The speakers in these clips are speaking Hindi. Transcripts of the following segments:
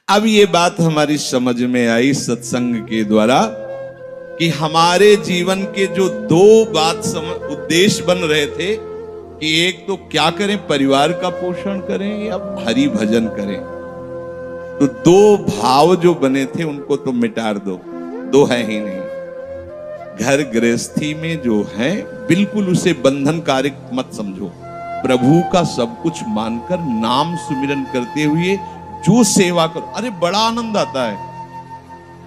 अब ये बात हमारी समझ में आई सत्संग के द्वारा कि हमारे जीवन के जो दो उद्देश्य बन रहे थे कि एक तो क्या करें, परिवार का पोषण करें या हरि भजन करें। तो दो भाव जो बने थे उनको तो मिटा दो है ही नहीं। घर गृहस्थी में जो है बिल्कुल उसे बंधनकारक मत समझो। प्रभु का सब कुछ मानकर नाम सुमिरन करते हुए जो सेवा करो, अरे बड़ा आनंद आता है।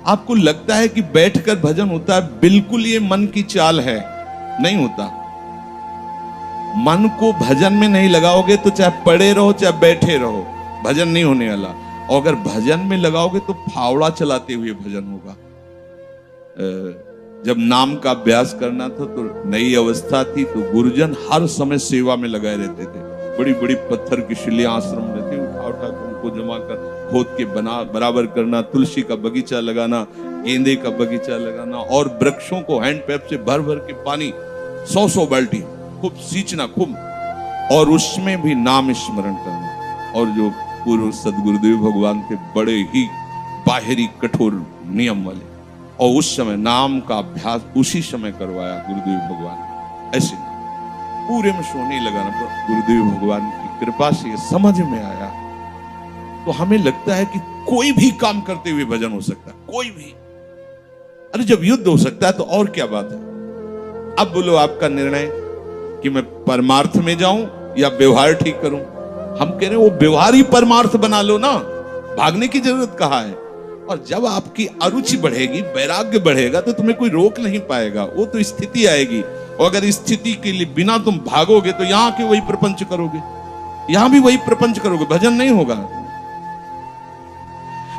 आपको लगता है कि बैठकर भजन होता है, बिल्कुल ये मन की चाल है, नहीं होता। मन को भजन में नहीं लगाओगे तो चाहे पड़े रहो चाहे बैठे रहो, भजन नहीं होने वाला। और अगर भजन में लगाओगे तो फावड़ा चलाते हुए भजन होगा। जब नाम का अभ्यास करना था तो नई अवस्था थी, तो गुरुजन हर समय सेवा में लगाए रहते थे। बड़ी बड़ी पत्थर की शिलियां आश्रम में थी, उठा उठा कर उनको जमा कर खोद के बराबर करना, तुलसी का बगीचा लगाना, गेंदे का बगीचा लगाना, और वृक्षों को हैंड पैप से भर भर के पानी 100 बाल्टी खूब सींचना खूब, और उसमें भी नाम स्मरण करना। और जो पूर्व सदगुरुदेव भगवान थे बड़े ही बाहरी कठोर नियम वाले, और उस समय नाम का अभ्यास उसी समय करवाया गुरुदेव भगवान। ऐसे पूरे में सोने लगाना पर गुरुदेव भगवान की कृपा से समझ में आया। तो हमें लगता है कि कोई भी काम करते हुए भजन हो सकता है, कोई भी। अरे जब युद्ध हो सकता है तो और क्या बात है। अब बोलो आपका निर्णय कि मैं परमार्थ में जाऊं या व्यवहार ठीक करूं। हम कह रहे हैं वो व्यवहार ही परमार्थ बना लो ना, भागने की जरूरत कहां है। और जब आपकी अरुचि बढ़ेगी, वैराग्य बढ़ेगा, तो तुम्हें कोई रोक नहीं पाएगा। वो तो स्थिति आएगी, और अगर स्थिति के लिए बिना तुम भागोगे तो यहां के वही प्रपंच करोगे, यहां भी वही प्रपंच करोगे, भजन नहीं होगा।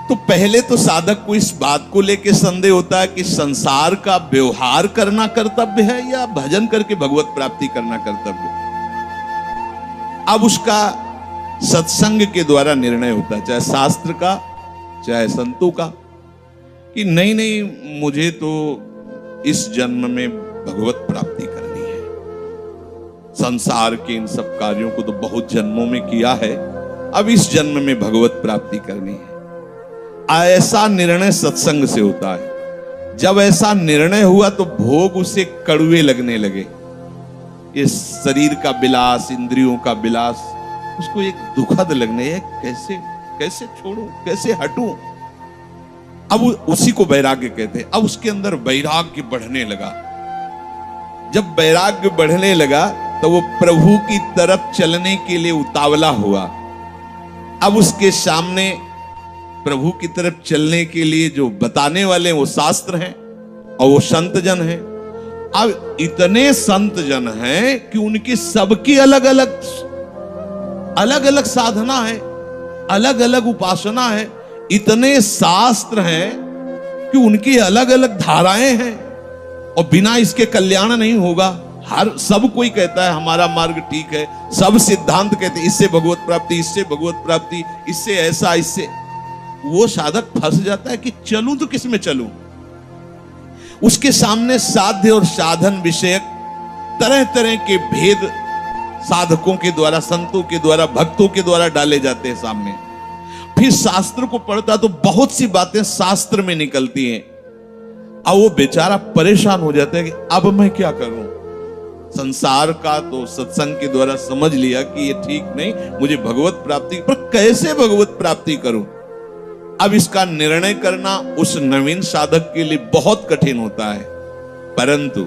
तो पहले तो साधक को इस बात को लेकर संदेह होता है कि संसार का व्यवहार करना कर्तव्य है या भजन करके भगवत प्राप्ति करना कर्तव्य। अब उसका सत्संग के द्वारा निर्णय होता है, चाहे शास्त्र का चाहे संतों का, कि नहीं नहीं मुझे तो इस जन्म में भगवत प्राप्ति करनी है। संसार के इन सब कार्यों को तो बहुत जन्मों में किया है, अब इस जन्म में भगवत प्राप्ति करनी है। ऐसा निर्णय सत्संग से होता है। जब ऐसा निर्णय हुआ तो भोग उसे कड़वे लगने लगे। ये शरीर का विलास, इंद्रियों का विलास उसको एक दुखद लगने है। कैसे छोड़ूं, कैसे हटूं। अब उसी को वैराग्य कहते हैं। अब उसके अंदर वैराग्य बढ़ने लगा। जब वैराग्य बढ़ने लगा तो वो प्रभु की तरफ चलने के लिए उतावला हुआ। अब उसके सामने प्रभु की तरफ चलने के लिए जो बताने वाले हैं वो शास्त्र हैं और वो संत जन हैं। अब इतने संत जन हैं कि उनकी सबकी अलग अलग साधना है, अलग अलग उपासना है। इतने शास्त्र हैं कि उनकी अलग अलग धाराएं हैं, और बिना इसके कल्याण नहीं होगा। सब कोई कहता है हमारा मार्ग ठीक है, सब सिद्धांत कहते हैं इससे भगवत प्राप्ति, इससे भगवत प्राप्ति, इससे ऐसा, इससे। वो साधक फंस जाता है कि चलूं तो किस में चलूं। उसके सामने साध्य और साधन विषयक तरह तरह के भेद साधकों के द्वारा, संतों के द्वारा, भक्तों के द्वारा डाले जाते हैं सामने। फिर शास्त्र को पढ़ता तो बहुत सी बातें शास्त्र में निकलती हैं। अब वो बेचारा परेशान हो जाता है कि अब मैं क्या करूं। संसार का तो सत्संग के द्वारा समझ लिया कि ये ठीक नहीं, मुझे भगवत प्राप्ति, पर कैसे भगवत प्राप्ति करूं। अब इसका निर्णय करना उस नवीन साधक के लिए बहुत कठिन होता है। परंतु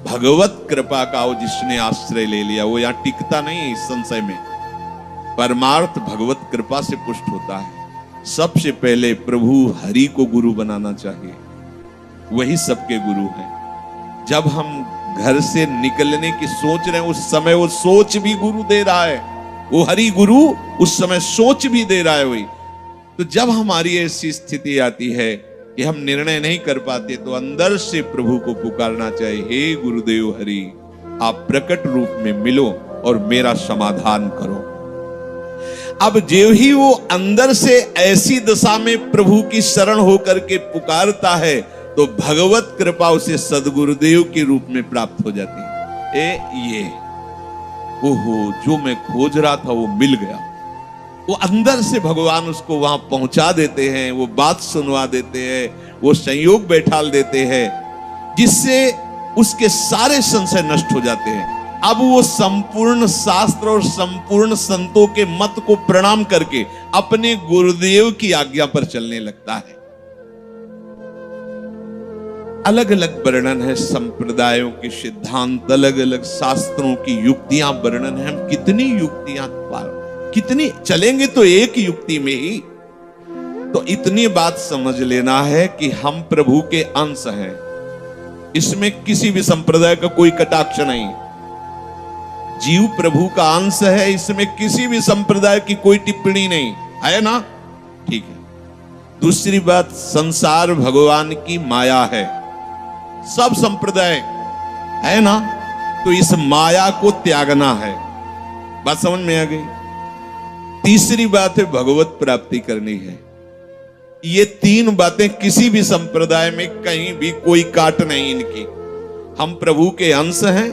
भगवत कृपा का वो जिसने आश्रय ले लिया वो यहां टिकता नहीं है इस संशय में। परमार्थ भगवत कृपा से पुष्ट होता है। सबसे पहले प्रभु हरि को गुरु बनाना चाहिए, वही सबके गुरु हैं। जब हम घर से निकलने की सोच रहे हैं उस समय वो सोच भी गुरु दे रहा है, वो हरि गुरु उस समय सोच भी दे रहा है वही। तो जब हमारी ऐसी स्थिति आती है कि हम निर्णय नहीं कर पाते तो अंदर से प्रभु को पुकारना चाहिए, हे गुरुदेव हरि, आप प्रकट रूप में मिलो और मेरा समाधान करो। अब जो ही वो अंदर से ऐसी दशा में प्रभु की शरण होकर के पुकारता है तो भगवत कृपा उसे सदगुरुदेव के रूप में प्राप्त हो जाती है। ये ओहो, जो मैं खोज रहा था वो मिल गया। वो अंदर से भगवान उसको वहां पहुंचा देते हैं, वो बात सुनवा देते हैं, वो संयोग बैठाल देते हैं, जिससे उसके सारे संशय नष्ट हो जाते हैं। अब वो संपूर्ण शास्त्र और संपूर्ण संतों के मत को प्रणाम करके अपने गुरुदेव की आज्ञा पर चलने लगता है। अलग अलग वर्णन है संप्रदायों के सिद्धांत, अलग अलग शास्त्रों की युक्तियां वर्णन है। हम कितनी युक्तियां कितनी चलेंगे तो एक युक्ति में ही। तो इतनी बात समझ लेना है कि हम प्रभु के अंश हैं, इसमें किसी भी संप्रदाय का कोई कटाक्ष नहीं। जीव प्रभु का अंश है, इसमें किसी भी संप्रदाय की कोई टिप्पणी नहीं है ना, ठीक है। दूसरी बात, संसार भगवान की माया है, सब संप्रदाय है ना, तो इस माया को त्यागना है। बात समझ में आ गई। तीसरी बात है भगवत प्राप्ति करनी है। ये तीन बातें किसी भी संप्रदाय में कहीं भी कोई काट नहीं इनकी। हम प्रभु के अंश हैं,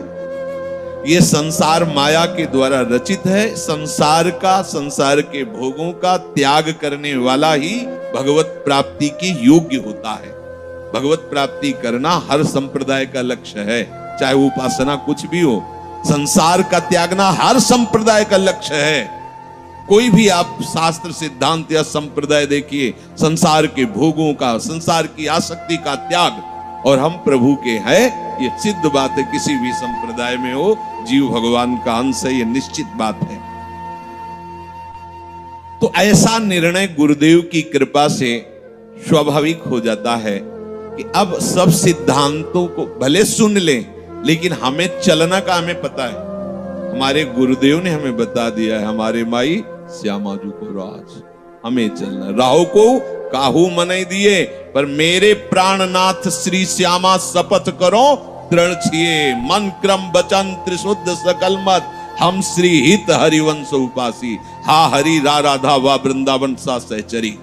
ये संसार माया के द्वारा रचित है, संसार का, संसार के भोगों का त्याग करने वाला ही भगवत प्राप्ति के योग्य होता है। भगवत प्राप्ति करना हर संप्रदाय का लक्ष्य है, चाहे वो उपासना कुछ भी हो। संसार का त्यागना हर संप्रदाय का लक्ष्य है। कोई भी आप शास्त्र सिद्धांत या संप्रदाय देखिए, संसार के भोगों का, संसार की आसक्ति का त्याग, और हम प्रभु के हैं, ये सिद्ध बात है। किसी भी संप्रदाय में हो, जीव भगवान का अंश है, ये निश्चित बात है। तो ऐसा निर्णय गुरुदेव की कृपा से स्वाभाविक हो जाता है कि अब सब सिद्धांतों को भले सुन लें, लेकिन हमें चलना का हमें पता है। हमारे गुरुदेव ने हमें बता दिया है, हमारे माई श्यामा जी को राज, हमें चलना। राहु को काहू मनई दिए, पर मेरे प्राणनाथ श्री श्यामा शपथ करो दृढ़ छिए, मन क्रम वचन त्रिशुद्ध सकल मत, हम श्री हित हरिवंश उपासी, हा हरि रा राधा वा वृंदावन सा सहचरी।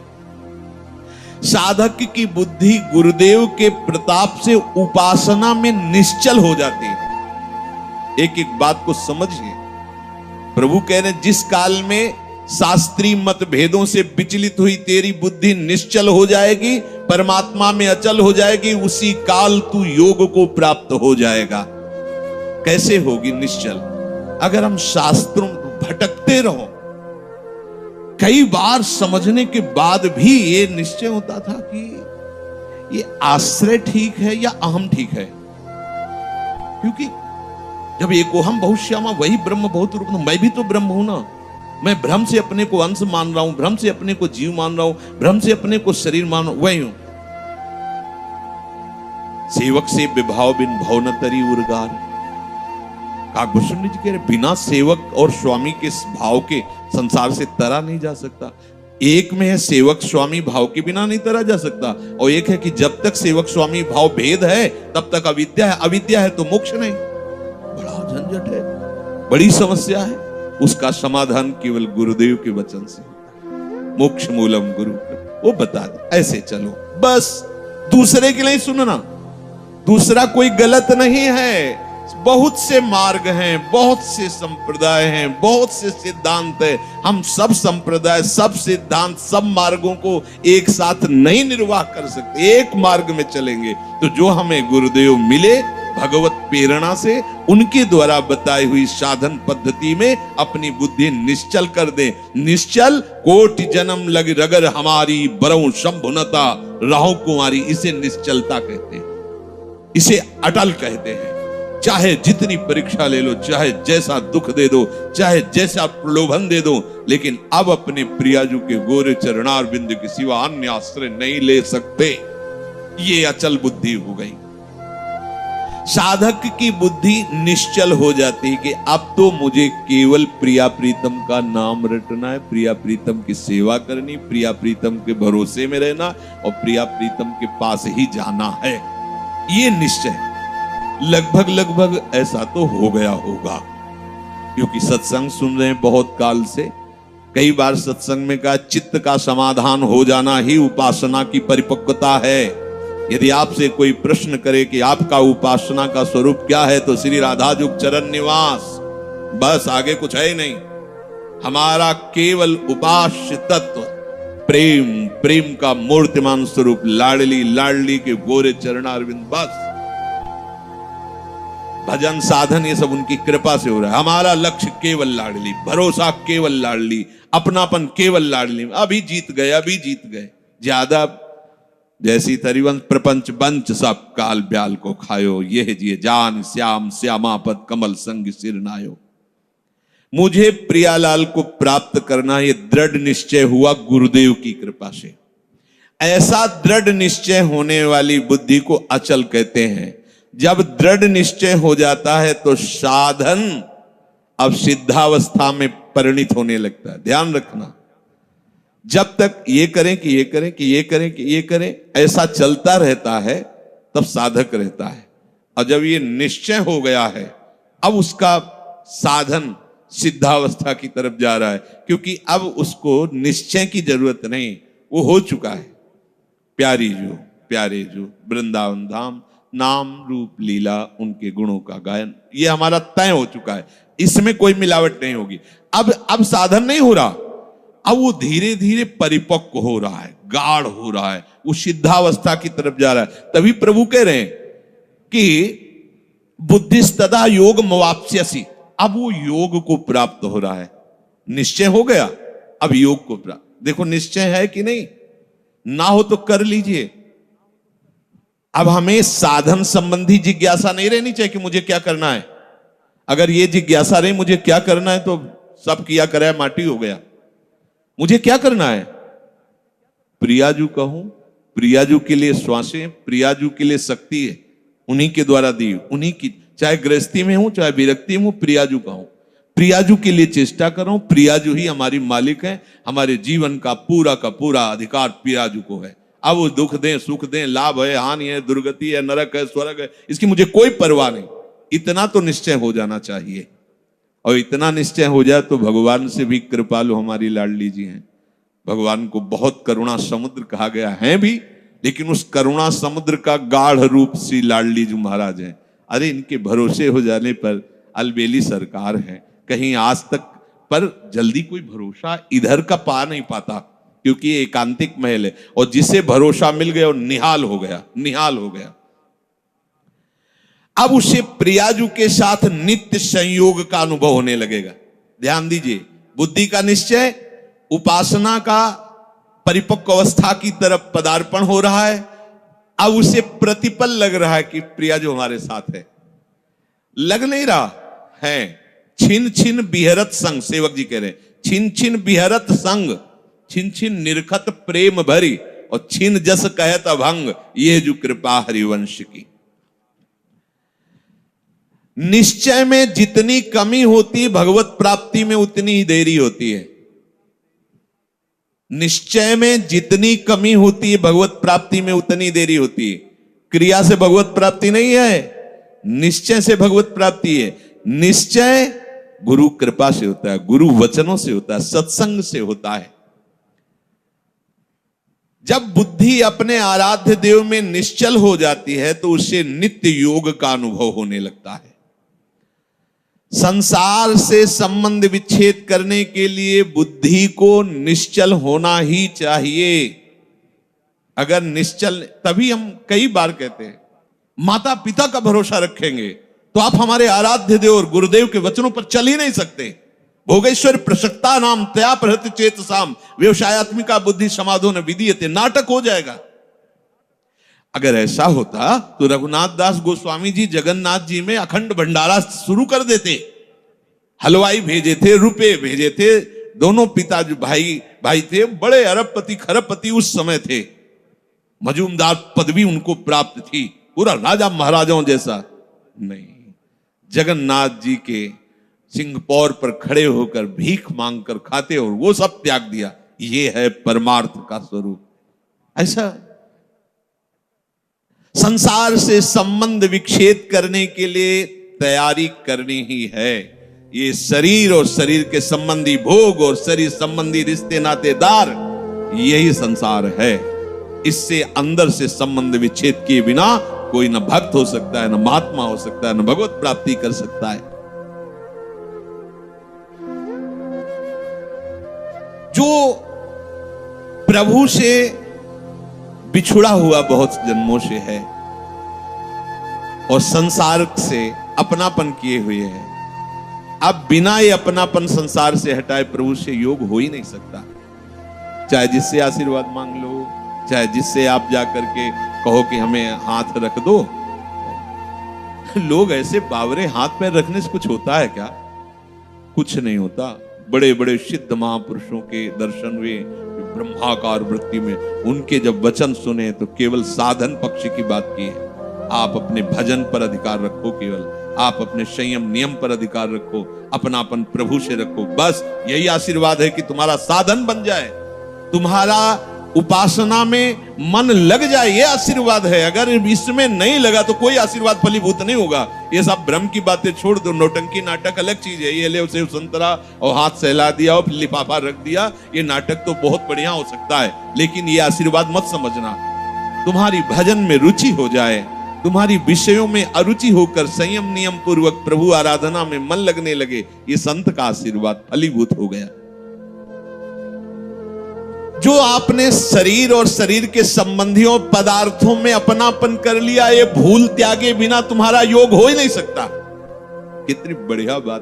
साधक की बुद्धि गुरुदेव के प्रताप से उपासना में निश्चल हो जाती है। एक एक बात को समझिए। प्रभु कह रहे, जिस काल में शास्त्रीय मतभेदों से विचलित हुई तेरी बुद्धि निश्चल हो जाएगी, परमात्मा में अचल हो जाएगी, उसी काल तू योग को प्राप्त हो जाएगा। कैसे होगी निश्चल? अगर हम शास्त्रों भटकते रहो, कई बार समझने के बाद भी ये निश्चय होता था कि ये आश्रय ठीक है या अहम ठीक है। क्योंकि जब एकोहम बहुश्यामा, वही ब्रह्म बहुत रूप, मैं भी तो ब्रह्म हूं ना। मैं भ्रम से अपने को अंश मान रहा हूं, भ्रम से अपने को जीव मान रहा हूं, भ्रम से अपने को शरीर मान रहा हूं, वही हूं। सेवक से विभाव बिन भव न तरी उर्गार। काकभूषण जी कह रहे, बिना सेवक और स्वामी के भाव के संसार से तरा नहीं जा सकता। एक में है सेवक स्वामी भाव के बिना नहीं तरा जा सकता, और एक है कि जब तक सेवक स्वामी भाव भेद है तब तक अविद्या है, अविद्या है तो मोक्ष नहीं। बड़ा झंझट है, बड़ी समस्या है। उसका समाधान केवल गुरुदेव के वचन से होता है। मोक्ष मूलम गुरु, वो बता दे, ऐसे चलो बस। दूसरे के लिए सुनना, दूसरा कोई गलत नहीं है। बहुत से मार्ग हैं, बहुत से संप्रदाय हैं, बहुत से सिद्धांत है। हम सब संप्रदाय, सब सिद्धांत, सब मार्गों को एक साथ नहीं निर्वाह कर सकते। एक मार्ग में चलेंगे तो जो हमें गुरुदेव मिले भगवत प्रेरणा से, उनके द्वारा बताई हुई साधन पद्धति में अपनी बुद्धि निश्चल कर दे। निश्चल कोटि जन्म लग रगर हमारी, बरऊ शंभुनता राहु कुमारी, इसे निश्चलता कहते हैं, इसे अटल कहते हैं। चाहे जितनी परीक्षा ले लो, चाहे जैसा दुख दे दो, चाहे जैसा प्रलोभन दे दो, लेकिन अब अपने प्रियाजू के गोरे चरणार बिंदु के सिवा अन्य आश्रय नहीं ले सकते। ये अचल बुद्धि हो गई। साधक की बुद्धि निश्चल हो जाती है कि अब तो मुझे केवल प्रिया प्रीतम का नाम रटना है, प्रिया प्रीतम की सेवा करनी, प्रिया प्रीतम के भरोसे में रहना, और प्रिया प्रीतम के पास ही जाना है। ये निश्चय लगभग ऐसा तो हो गया होगा, क्योंकि सत्संग सुन रहे हैं बहुत काल से। कई बार सत्संग में कहा, चित्त का समाधान हो जाना ही उपासना की परिपक्वता है। यदि आपसे कोई प्रश्न करे कि आपका उपासना का स्वरूप क्या है, तो श्री राधा जुग चरण निवास, बस, आगे कुछ है ही नहीं। हमारा केवल उपास्य तत्व प्रेम, प्रेम का मूर्तिमान स्वरूप लाडली, लाडली के गोरे चरणारविंद, बस भजन साधन ये सब उनकी कृपा से हो रहा है। हमारा लक्ष्य केवल लाडली, भरोसा केवल लाडली, अपनापन केवल लाडली। अभी जीत गए, अभी जीत गए। ज्यादा जैसी तरिवंश प्रपंच बंच सब काल ब्याल को खायो, यह जिए जान श्याम श्यामापद कमल संग सिर नायो। मुझे प्रियालाल को प्राप्त करना ये दृढ़ निश्चय हुआ गुरुदेव की कृपा से। ऐसा दृढ़ निश्चय होने वाली बुद्धि को अचल कहते हैं। जब दृढ़ निश्चय हो जाता है तो साधन अब सिद्धावस्था में परिणित होने लगता है। ध्यान रखना, जब तक ये करें कि ये करें कि ये करें कि ये करें, ऐसा चलता रहता है तब साधक रहता है। और जब ये निश्चय हो गया है, अब उसका साधन सिद्धावस्था की तरफ जा रहा है, क्योंकि अब उसको निश्चय की जरूरत नहीं, वो हो चुका है। प्यारी जो प्यारे जो वृंदावन धाम, नाम रूप लीला उनके गुणों का गायन, ये हमारा तय हो चुका है। इसमें कोई मिलावट नहीं होगी। अब साधन नहीं हो रहा, अब वो धीरे धीरे परिपक्व हो रहा है, गाढ़ हो रहा है, वो सिद्धावस्था की तरफ जा रहा है। तभी प्रभु कह रहे हैं कि बुद्धिस्तदा योग मवाप्स्यसि। अब वो योग को प्राप्त हो रहा है। निश्चय हो गया, अब योग को प्राप्त। देखो निश्चय है कि नहीं, ना हो तो कर लीजिए। अब हमें साधन संबंधी जिज्ञासा नहीं रहनी चाहिए कि मुझे क्या करना है। अगर ये जिज्ञासा रही मुझे क्या करना है तो सब किया कराया माटी हो गया। मुझे क्या करना है, प्रियाजू कहूं, प्रियाजू के लिए श्वासें, प्रियाजू के लिए शक्ति है, उन्हीं के द्वारा दी, उन्हीं की, चाहे गृहस्थी में हूं चाहे विरक्ति में हूं, प्रियाजू कहूं, प्रियाजू के लिए चेष्टा करो। प्रियाजू ही हमारी मालिक है, हमारे जीवन का पूरा अधिकार प्रियाजू को है। अब वो दुख दें सुख दें, लाभ है हानि है, दुर्गति है, नरक है, स्वर्ग है, इसकी मुझे कोई परवाह नहीं। इतना तो निश्चय हो जाना चाहिए। और इतना निश्चय हो जाए तो भगवान से भी कृपालु हमारी लाडली जी हैं। भगवान को बहुत करुणा समुद्र कहा गया है भी, लेकिन उस करुणा समुद्र का गाढ़ रूप श्री लाडली जी महाराज हैं। अरे इनके भरोसे हो जाने पर अलबेली सरकार है, कहीं आज तक पर जल्दी कोई भरोसा इधर का पा नहीं पाता, क्योंकि ये एकांतिक महल है। और जिसे भरोसा मिल गया वो निहाल हो गया, निहाल हो गया। अब उसे प्रियाजू के साथ नित्य संयोग का अनुभव होने लगेगा। ध्यान दीजिए, बुद्धि का निश्चय, उपासना का परिपक्व अवस्था की तरफ पदार्पण हो रहा है। अब उसे प्रतिपल लग रहा है कि प्रियाजू हमारे साथ है। लग नहीं रहा है, छिन छिन बिहरत संग, सेवक जी कह रहे हैं, छिन छिन बिहरत संग, छिन छिन निरखत प्रेम भरी, और छिन जस कहत अभंग, ये जो कृपा हरिवंश की। निश्चय में जितनी कमी होती भगवत प्राप्ति में उतनी ही देरी होती है। निश्चय में जितनी कमी होती है भगवत प्राप्ति में उतनी देरी होती है। क्रिया से भगवत प्राप्ति नहीं है, निश्चय से भगवत प्राप्ति है। निश्चय गुरु कृपा से होता है, गुरु वचनों से होता है, सत्संग से होता है। जब बुद्धि अपने आराध्य देव में निश्चल हो जाती है तो उसे नित्य योग का अनुभव होने लगता है। संसार से संबंध विच्छेद करने के लिए बुद्धि को निश्चल होना ही चाहिए। अगर निश्चल, तभी हम कई बार कहते हैं माता पिता का भरोसा रखेंगे तो आप हमारे आराध्य देव और गुरुदेव के वचनों पर चल ही नहीं सकते। भोगेश्वर प्रसक्ता नाम तया प्रहृत चेत साम व्यवसायत्मिका बुद्धि समाधो न विधीयते, नाटक हो जाएगा। अगर ऐसा होता तो रघुनाथ दास गोस्वामी जी जगन्नाथ जी में अखंड भंडारा शुरू कर देते। हलवाई भेजे थे, रुपए भेजे थे, दोनों पिता जो भाई थे बड़े अरबपति खरबपति उस समय थे, मजूमदार पदवी उनको प्राप्त थी, पूरा राजा महाराजाओं जैसा नहीं। जगन्नाथ जी के सिंहपौर पर खड़े होकर भीख मांगकर खाते और वो सब त्याग दिया। ये है परमार्थ का स्वरूप। ऐसा संसार से संबंध विच्छेद करने के लिए तैयारी करनी ही है। ये शरीर और शरीर के संबंधी भोग और शरीर संबंधी रिश्ते नातेदार, यही संसार है। इससे अंदर से संबंध विच्छेद किए बिना कोई न भक्त हो सकता है, न महात्मा हो सकता है, न भगवत प्राप्ति कर सकता है। प्रभु से बिछुड़ा हुआ बहुत जन्मों से है और संसार से अपनापन किए हुए है। अब बिना ये अपनापन संसार से हटाए प्रभु से योग हो ही नहीं सकता। चाहे जिससे आशीर्वाद मांग लो, चाहे जिससे आप जाकर के कहो कि हमें हाथ रख दो। लोग ऐसे बावरे हाथ पैर रखने से कुछ होता है क्या? कुछ नहीं होता। बड़े बड़े सिद्ध महापुरुषों के दर्शन हुए ब्रह्माकार वृत्ति में, उनके जब वचन सुने तो केवल साधन पक्ष की बात की है। आप अपने भजन पर अधिकार रखो, केवल आप अपने संयम नियम पर अधिकार रखो, अपनापन प्रभु से रखो। बस यही आशीर्वाद है कि तुम्हारा साधन बन जाए, तुम्हारा उपासना में मन लग जाए, ये आशीर्वाद है। अगर इसमें नहीं लगा तो कोई आशीर्वाद फलीभूत नहीं होगा। ये सब भ्रम की बातें छोड़ दो। नौटंकी नाटक अलग चीज है। ये ले उसे संतरा और हाथ सहला दिया और लिफाफा रख दिया, ये नाटक तो बहुत बढ़िया हो सकता है, लेकिन ये आशीर्वाद मत समझना। तुम्हारी भजन में रुचि हो जाए, तुम्हारी विषयों में अरुचि होकर संयम नियम पूर्वक प्रभु आराधना में मन लगने लगे, ये संत का आशीर्वाद फलीभूत हो गया। जो आपने शरीर और शरीर के संबंधियों पदार्थों में अपनापन कर लिया, ये भूल त्यागे बिना तुम्हारा योग हो ही नहीं सकता। कितनी बढ़िया बात,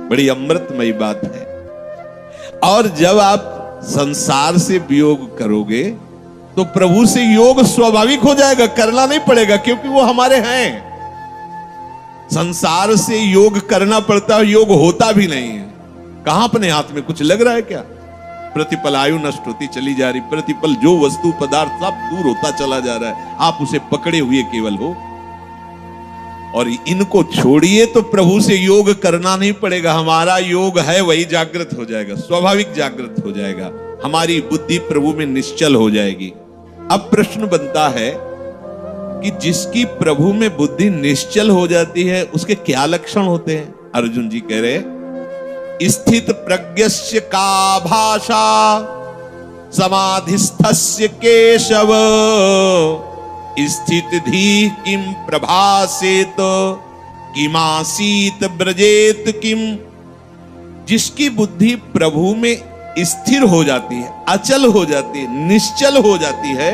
बड़ी अमृतमयी बात है। और जब आप संसार से वियोग करोगे तो प्रभु से योग स्वाभाविक हो जाएगा, करना नहीं पड़ेगा, क्योंकि वो हमारे हैं। संसार से योग करना पड़ता है, योग होता भी नहीं है। कहां अपने हाथ में कुछ लग रहा है क्या? प्रतिपल आयु नष्ट होती चली जा रही, प्रतिपल जो वस्तु पदार्थ सब दूर होता चला जा रहा है, आप उसे पकड़े हुए केवल हो। और इनको छोड़िए तो प्रभु से योग करना नहीं पड़ेगा। हमारा योग है वही जागृत हो जाएगा, स्वाभाविक जागृत हो जाएगा। हमारी बुद्धि प्रभु में निश्चल हो जाएगी। अब प्रश्न बनता है कि जिसकी प्रभु में बुद्धि निश्चल हो जाती है उसके क्या लक्षण होते हैं? अर्जुन जी कह रहे, स्थित प्रज्ञस्य का भाषा समाधिस्थस्य केशव, स्थित धी किम प्रभासेत किमासीत ब्रजेत किम। जिसकी बुद्धि प्रभु में स्थिर हो जाती है, अचल हो जाती है, निश्चल हो जाती है,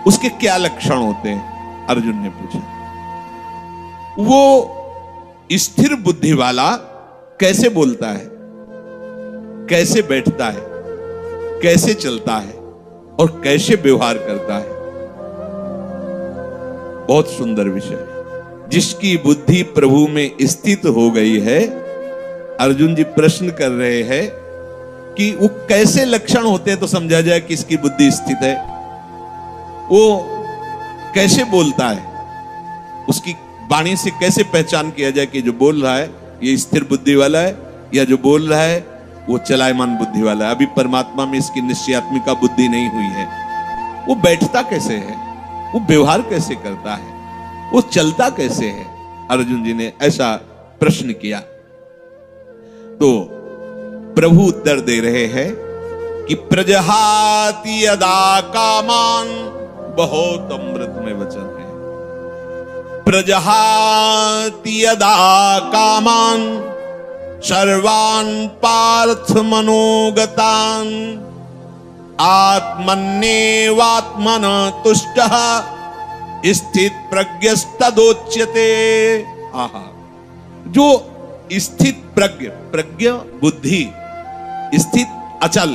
उसके क्या लक्षण होते हैं? अर्जुन ने पूछा। वो स्थिर बुद्धि वाला कैसे बोलता है, कैसे बैठता है, कैसे चलता है और कैसे व्यवहार करता है? बहुत सुंदर विषय है। जिसकी बुद्धि प्रभु में स्थित हो गई है, अर्जुन जी प्रश्न कर रहे हैं कि वो कैसे लक्षण होते हैं तो समझा जाए कि इसकी बुद्धि स्थित है। वो कैसे बोलता है, उसकी वाणी से कैसे पहचान किया जाए कि जो बोल रहा है ये स्थिर बुद्धि वाला है, या जो बोल रहा है वो चलायमान बुद्धि वाला है। अभी परमात्मा में इसकी निश्चयात्मिका बुद्धि नहीं हुई है। वो बैठता कैसे है, वो व्यवहार कैसे करता है, वो चलता कैसे है? अर्जुन जी ने ऐसा प्रश्न किया तो प्रभु उत्तर दे रहे हैं कि प्रजहाति यदा कामान, बहुत अमृतमय वचन है। प्रजहाति यदा कामान सर्वान् पार्थ मनोगतान् आत्मन्येवात्मन तुष्टः स्थित प्रज्ञस्तदोच्यते। आहा, जो स्थित प्रज्ञ, प्रज्ञ बुद्धि, स्थित अचल,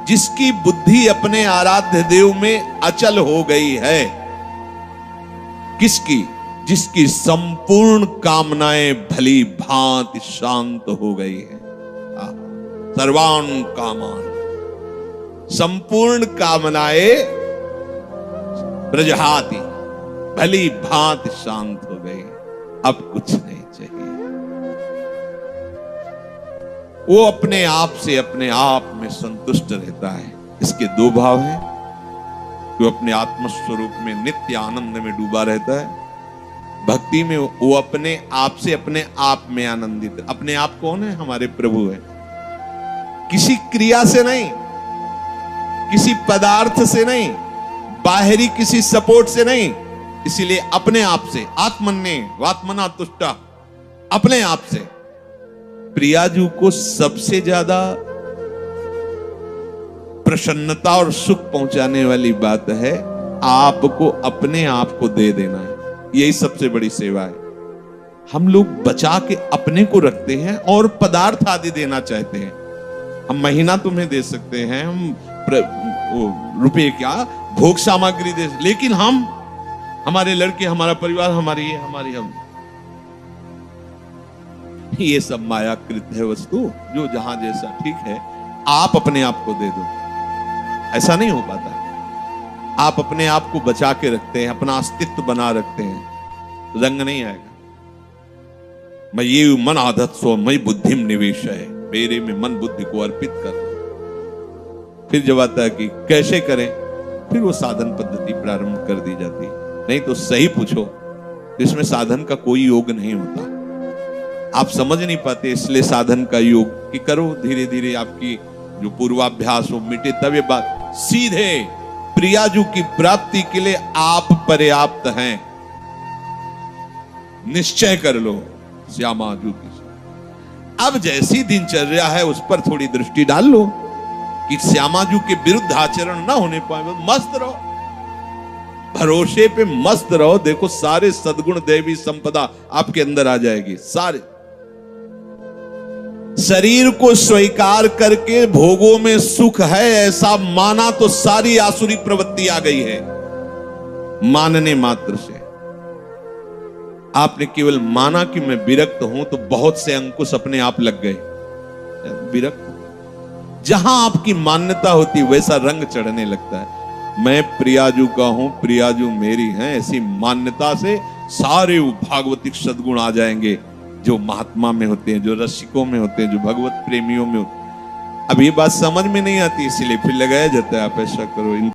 जिसकी बुद्धि अपने आराध्य देव में अचल हो गई है। किसकी? जिसकी संपूर्ण कामनाएं भली भांति शांत हो गई है। सर्वान कामान, संपूर्ण कामनाएं प्रजहाति भली भांति शांत हो गई, अब कुछ नहीं चाहिए। वो अपने आप से अपने आप में संतुष्ट रहता है। इसके दो भाव हैं, जो अपने आत्मस्वरूप में नित्य आनंद में डूबा रहता है। भक्ति में वो अपने आप से अपने आप में आनंदित। अपने आप कौन है? हमारे प्रभु है। किसी क्रिया से नहीं, किसी पदार्थ से नहीं, बाहरी किसी सपोर्ट से नहीं, इसीलिए अपने आप से, आत्मन्य वात्मना तुष्टा, अपने आप से। प्रियाजू को सबसे ज्यादा प्रसन्नता और सुख पहुंचाने वाली बात है, आपको अपने आप को दे देना है। यही सबसे बड़ी सेवा है। हम लोग बचा के अपने को रखते हैं और पदार्थ आदि देना चाहते हैं। हम महीना तुम्हें दे सकते हैं, हम रुपए क्या भोग सामग्री दे, लेकिन हम, हमारे लड़के, हमारा परिवार, हमारी हम, ये सब मायाकृत है वस्तु, जो जहां जैसा ठीक है। आप अपने आप को दे दो, ऐसा नहीं हो पाता। आप अपने आप को बचा के रखते हैं, अपना अस्तित्व बना रखते हैं, रंग नहीं आएगा। मैं ये मन आदत सो मई बुद्धिम निवेश है, मेरे में मन बुद्धि को अर्पित कर दो। फिर जब आता है कि कैसे करें, फिर वो साधन पद्धति प्रारंभ कर दी जाती है। नहीं तो सही पूछो तो इसमें साधन का कोई योग नहीं होता। आप समझ नहीं पाते, इसलिए साधन का योग कि करो, धीरे धीरे आपकी जो पूर्वाभ्यास हो मिटे, तब ये बात सीधे प्रियाजू की प्राप्ति के लिए आप पर्याप्त हैं। निश्चय कर लो श्यामाजू की। अब जैसी दिनचर्या है उस पर थोड़ी दृष्टि डाल लो कि श्यामाजू के विरुद्ध आचरण ना होने पाए। मस्त रहो, भरोसे पे मस्त रहो। देखो सारे सद्गुण दैवी संपदा आपके अंदर आ जाएगी। सारे शरीर को स्वीकार करके भोगों में सुख है ऐसा माना तो सारी आसुरी प्रवृत्ति आ गई है। मानने मात्र से आपने केवल माना कि मैं विरक्त हूं तो बहुत से अंकुश अपने आप लग गए। विरक्त, जहां आपकी मान्यता होती वैसा रंग चढ़ने लगता है। मैं प्रियाजू का हूं, प्रियाजू मेरी हैं, ऐसी मान्यता से सारे भागवतिक सद्गुण आ जाएंगे जो महात्मा में होते हैं, जो रसिकों में होते हैं, जो भगवत प्रेमियों में होते हैं। अब ये बात समझ में नहीं आती, इसीलिए फिर लगाया जाता है आप ऐसा करो।